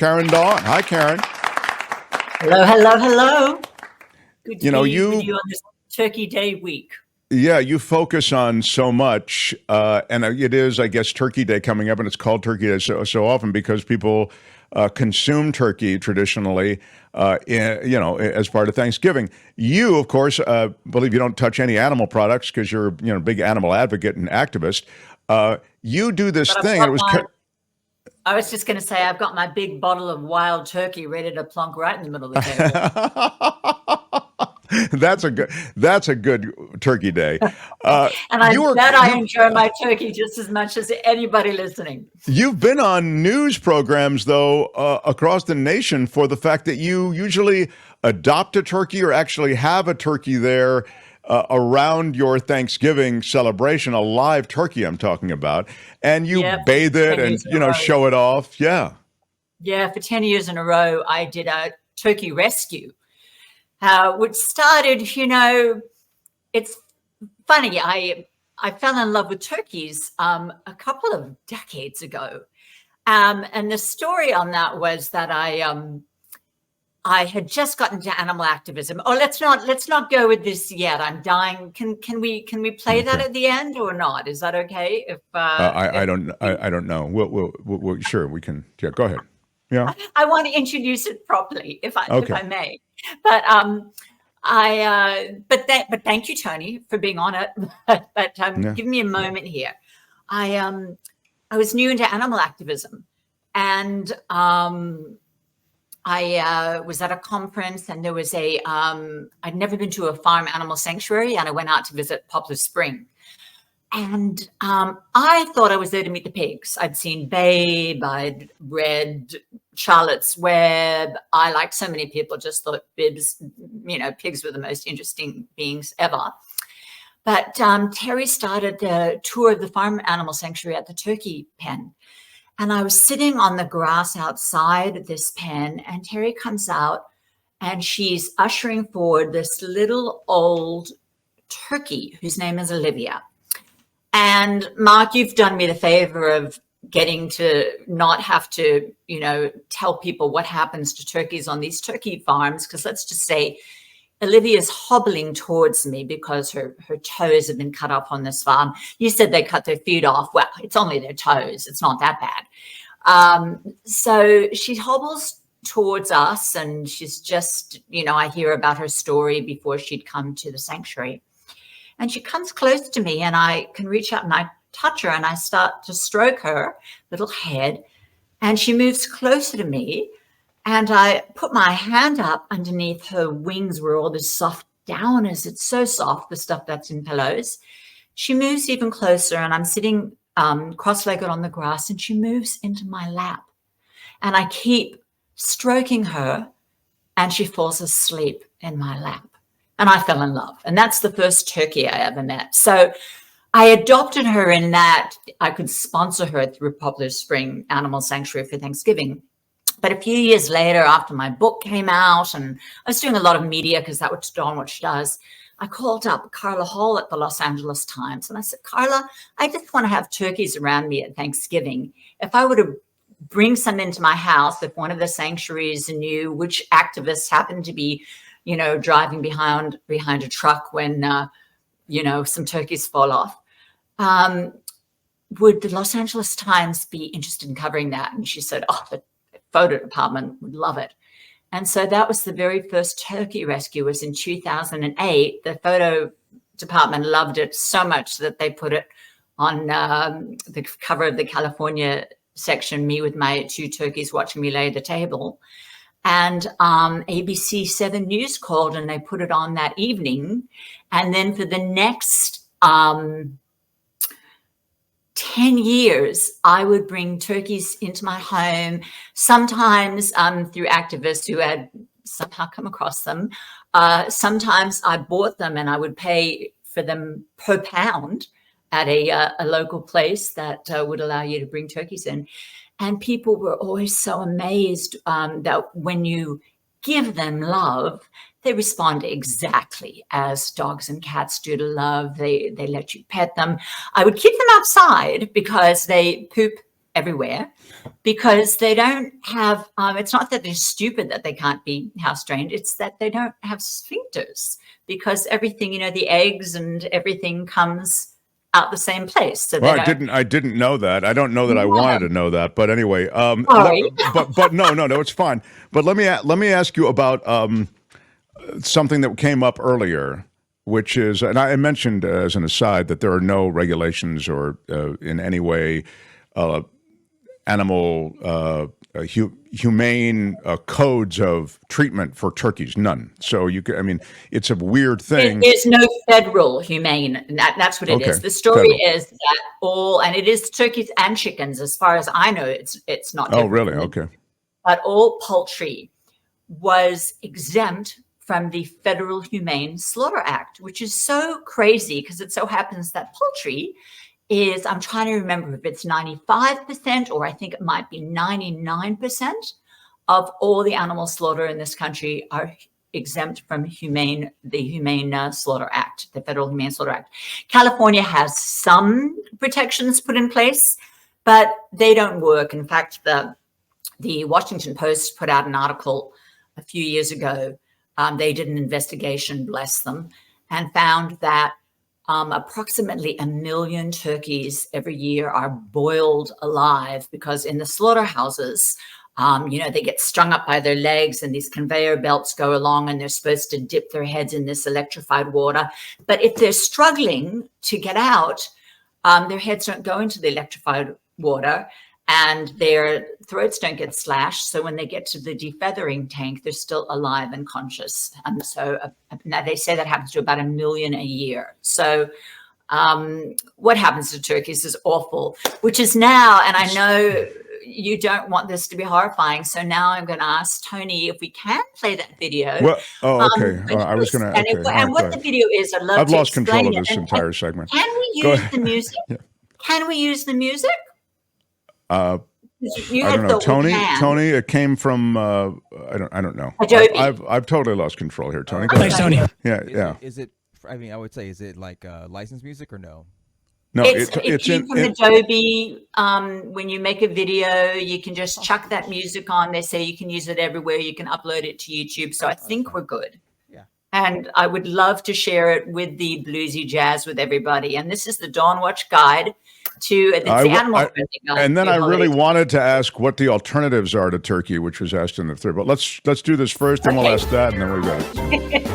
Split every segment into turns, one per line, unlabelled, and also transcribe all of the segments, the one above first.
Karen Dawn. Hi, Karen.
Hello, hello, hello. Good to
You know,
be with
you,
you on this Turkey Day week.
yeah, you focus on so much, and it is, I guess, Turkey Day coming up, and it's called Turkey Day so often because people consume turkey traditionally, as part of Thanksgiving. You, of course, believe you don't touch any animal products because you're, a big animal advocate and activist. You do this
But I've
thing, and
got
it was.
my, I was just going to say, I've got my big bottle of wild turkey ready to plonk right in the middle of the table.
That's a good Turkey Day.
And I
You were
bet I
you
enjoy my turkey just as much as anybody listening.
You've been on news programs, though, across the nation for the fact that you usually adopt a turkey or actually have a turkey there around your Thanksgiving celebration, a live turkey I'm talking about, and you
Yeah, for
bathe it
10
and,
years in a row.
show it off. Yeah.
Yeah, for 10 years in a row, I did a turkey rescue, which started, it's funny. I fell in love with turkeys a couple of decades ago. And the story on that was that I had just gotten into animal activism. Oh, let's not go with this yet. I'm dying. Can we play that
Okay.
at the end or not? Is that okay?
I don't know. Sure, we can. Yeah, go ahead. Yeah.
I want to introduce it properly, if
Okay.
I may. But but thank you, Tony, for being on it. But
Yeah.
give me a moment here. I was new into animal activism, and I was at a conference, and there was I'd never been to a farm animal sanctuary, and I went out to visit Poplar Spring. And I thought I was there to meet the pigs. I'd seen Babe, I'd read Charlotte's Web. I, like so many people, just thought pigs were the most interesting beings ever. But Terry started the tour of the farm animal sanctuary at the turkey pen. And I was sitting on the grass outside this pen, and Terry comes out, and she's ushering forward this little old turkey whose name is Olivia. And Mark, you've done me the favor of getting to not have to, tell people what happens to turkeys on these turkey farms, because let's just say Olivia's hobbling towards me because her toes have been cut off on this farm. You said they cut their feet off. Well, it's only their toes. It's not that bad. So she hobbles towards us, and she's just, I hear about her story before she'd come to the sanctuary. And she comes close to me, and I can reach out and I touch her, and I start to stroke her little head, and she moves closer to me. And I put my hand up underneath her wings where all this soft down is. It's so soft, the stuff that's in pillows. She moves even closer, and I'm sitting cross-legged on the grass, and she moves into my lap. And I keep stroking her, and she falls asleep in my lap. And I fell in love. And that's the first turkey I ever met. So I adopted her in that I could sponsor her through Poplar Spring Animal Sanctuary for Thanksgiving. But a few years later, after my book came out, and I was doing a lot of media because that's what she does, I called up Carla Hall at the Los Angeles Times. And I said, Carla, I just want to have turkeys around me at Thanksgiving. If I were to bring some into my house, if one of the sanctuaries knew which activists happened to be driving behind a truck when, some turkeys fall off. Would the Los Angeles Times be interested in covering that? And she said, oh, the photo department would love it. And so that was the very first turkey rescue, was in 2008. The photo department loved it so much that they put it on the cover of the California section, me with my 2 turkeys watching me lay the table. And ABC 7 News called, and they put it on that evening. And then for the next 10 years, I would bring turkeys into my home, sometimes through activists who had somehow come across them. Sometimes I bought them, and I would pay for them per pound at a local place that would allow you to bring turkeys in. And people were always so amazed that when you give them love, they respond exactly as dogs and cats do to love. They let you pet them. I would keep them outside because they poop everywhere because they don't have, it's not that they're stupid that they can't be house trained, it's that they don't have sphincters because everything, the eggs and everything comes out the same place. So
well, I didn't know that. I don't know that I wanted to know that, but anyway,
Sorry.
but no, it's fine. But let me ask you about something that came up earlier, which is, and I mentioned as an aside that there are no regulations or in any way animal humane codes of treatment for turkeys. None. So it's a weird thing.
There's no federal humane. That's what it is. The story is that and it is turkeys and chickens, as far as I know, it's not.
Oh, really? Okay.
But all poultry was exempt from the Federal Humane Slaughter Act, which is so crazy because it so happens that poultry is, I'm trying to remember if it's 95% or I think it might be 99% of all the animal slaughter in this country are exempt from the Humane Slaughter Act, the Federal Humane Slaughter Act. California has some protections put in place, but they don't work. In fact, the Washington Post put out an article a few years ago. They did an investigation, bless them, and found that approximately 1 million turkeys every year are boiled alive because in the slaughterhouses, they get strung up by their legs and these conveyor belts go along and they're supposed to dip their heads in this electrified water. But if they're struggling to get out, their heads don't go into the electrified water and their throats don't get slashed. So when they get to the defeathering tank, they're still alive and conscious. And so now they say that happens to about 1 million a year. So what happens to turkeys is awful, which is now, and I know you don't want this to be horrifying. So now I'm going to ask Tony if we can play that video.
Well, okay. I was going to. Okay.
And what the video is, I'd love to
I've lost control of
it.
this entire segment.
Can we use the music? Yeah. Can we use the music?
I don't know, Tony. It came from I don't know.
Adobe.
I've totally lost control here, Tony.
Thanks, Tony.
Yeah.
Is it? I mean, I would say, is it like licensed music or no?
No,
it's from Adobe. When you make a video, you can just chuck that music on. They say you can use it everywhere. You can upload it to YouTube. So I think we're good.
Yeah.
And I would love to share it with the bluesy jazz with everybody. And this is the Dawn Watch Guide to the animal friendly guide.
And then I really wanted to ask what the alternatives are to turkey, which was asked in the third. But let's do this first, then we'll ask that, and then we've got it.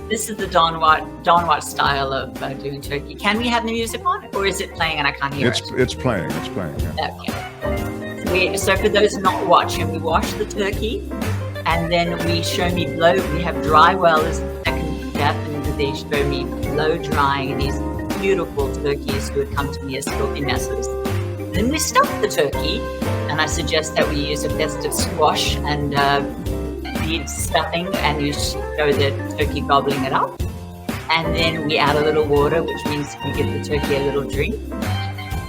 This is the Dawn Watch style of doing turkey. Can we have the music on, or is it playing and I can't hear it?
It's playing. It's playing. Yeah.
Okay. So for those not watching, we wash the turkey, and then we show me blow. We have dry well as the second step, and they show me blow drying these beautiful turkeys who had come to me as filthy messes. Then we stuff the turkey, and I suggest that we use a festive squash and bead stuffing, and you show the turkey gobbling it up. And then we add a little water, which means we give the turkey a little drink.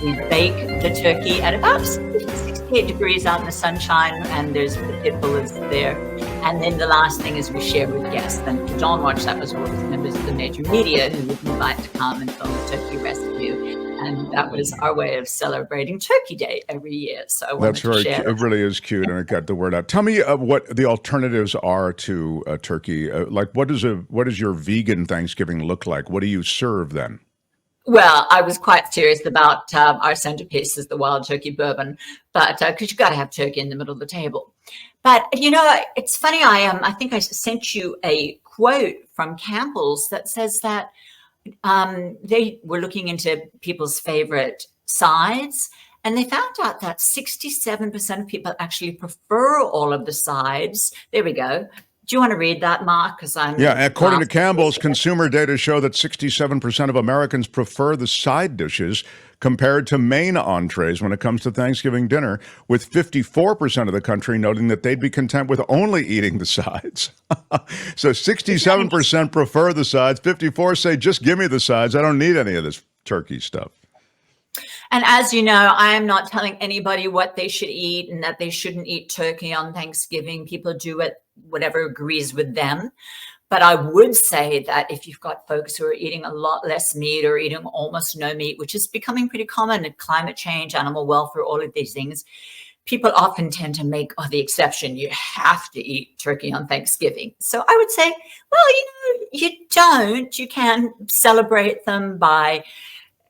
We bake the turkey at about 68 degrees out in the sunshine, and there's the pit bullets there. And then the last thing is we share with guests. And for Dawn Watch, that was all the members of the major media who would invite to come and film the turkey rescue. And that was our way of celebrating Turkey Day every year. So I wanted to share.
It really is cute, and it got the word out. Tell me what the alternatives are to turkey. Like, what does your vegan Thanksgiving look like? What do you serve then?
Well, I was quite serious about our centerpiece is the wild turkey bourbon, but because you got to have turkey in the middle of the table. But it's funny. I think I sent you a quote from Campbell's that says that they were looking into people's favorite sides, and they found out that 67% of people actually prefer all of the sides. There we go. Do you want to read that, Mark?
According to Campbell's, consumer data show that 67% of Americans prefer the side dishes compared to main entrees when it comes to Thanksgiving dinner, with 54% of the country noting that they'd be content with only eating the sides. So 67% prefer the sides, 54% say, just give me the sides. I don't need any of this turkey stuff.
And as you know, I am not telling anybody what they should eat and that they shouldn't eat turkey on Thanksgiving. People do whatever agrees with them. But I would say that if you've got folks who are eating a lot less meat or eating almost no meat, which is becoming pretty common in climate change, animal welfare, all of these things, people often tend to make the exception. You have to eat turkey on Thanksgiving. So I would say, well, you don't. You can celebrate them by,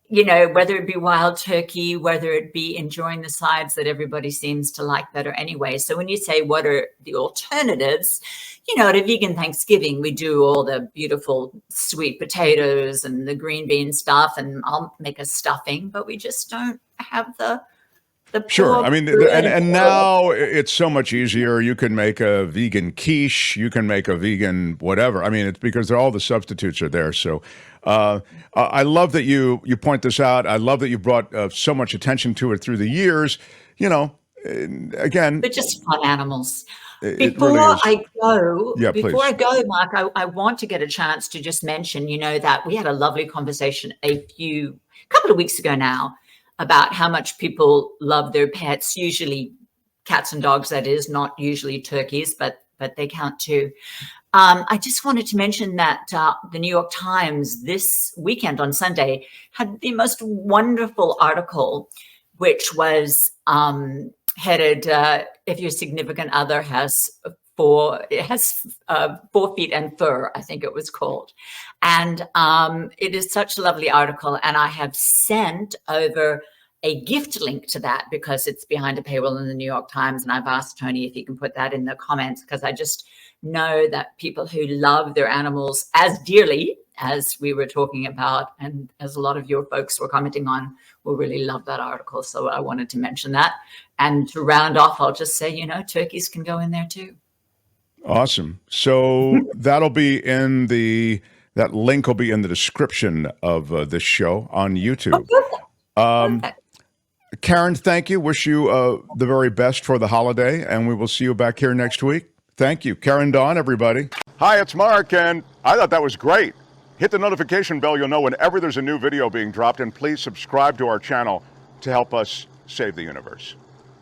whether it be wild turkey, whether it be enjoying the sides that everybody seems to like better anyway. So when you say what are the alternatives, at a vegan Thanksgiving, we do all the beautiful sweet potatoes and the green bean stuff, and I'll make a stuffing, but we just don't have the
Sure. I mean, and now it's so much easier. You can make a vegan quiche. You can make a vegan whatever. I mean, it's because all the substitutes are there. So I love that you point this out. I love that you brought so much attention to it through the years. Again,
they're just fun animals.
Before
I go,
Mark,
I want to get a chance to just mention, that we had a lovely conversation a couple of weeks ago now about how much people love their pets, usually cats and dogs, that is, not usually turkeys, but they count too. I just wanted to mention that the New York Times this weekend on Sunday had the most wonderful article, which was headed, if your significant other has 4 feet and fur, I think it was called. And it is such a lovely article. And I have sent over a gift link to that because it's behind a paywall in the New York Times. And I've asked Tony if he can put that in the comments, because I just know that people who love their animals as dearly as we were talking about, and as a lot of your folks were commenting on, will really love that article. So I wanted to mention that. And to round off, I'll just say, turkeys can go in there too.
Awesome. So that'll be that link will be in the description of this show on YouTube. Karen, thank you. Wish you the very best for the holiday, and we will see you back here next week. Thank you. Karen Dawn, everybody. Hi, it's Mark, and I thought that was great. Hit the notification bell. You'll know whenever there's a new video being dropped, and please subscribe to our channel to help us save the universe.